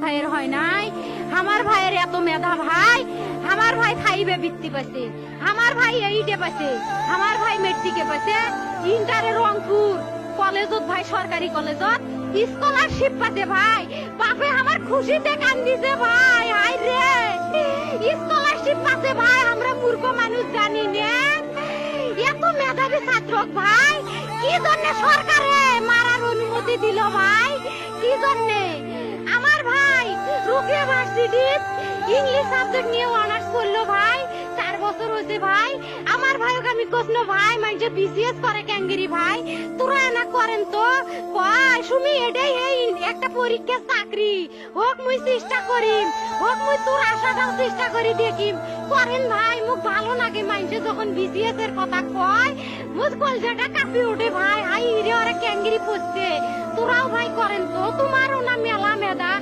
ভাইয়ের হয় নাই, আমার ভাইয়ের এত মেধা ভাই, আমার ভাই ফাইভে বৃত্তি পাইছে, আমার ভাই এইটে পাইছে, আমার ভাই মেট্রিকে পাইছে, ইন্টারে রংপুর কলেজত ভাই সরকারি কলেজত স্কলারশিপ পাইছে ভাই। বাপে আমার খুশিতে কান্দিছে ভাই, হাই রে স্কলারশিপ পাইছে ভাই। আমরা মূর্খ মানুষ জানি না এত মেধাবী ছাত্র ভাই কি জন্য সরকারে মারার অনুমতি দিল ভাই, কি জন্যে? আমার ভাই রুকিয়া ভার্সিটি ইংলিশ সাবজেক্ট নিয়ে অনার্স করলো ভাই, 4 বছর হয়েছে ভাই। আমার ভাইকে আমি কইছিল ভাই মানে বিসিএস করে ক্যাঙ্গেরি ভাই, তোরা না করেন তো কয় সুমি এটাই এই একটা পরীক্ষা চাকরি হোক মুই চেষ্টা করিম, হোক মুই তোর আশাটাও চেষ্টা করি দেখিম। করেন ভাই, মুখ ভালো লাগে মাইনছে যখন বিসিএস এর কথা কয়, মুখ কলজাটা কাঁপি ওঠে ভাই। হাই রে ওরা ক্যাঙ্গেরি পড়ছে, তোরাও ভাই করেন তো, তোমারও না মেলা মেধা।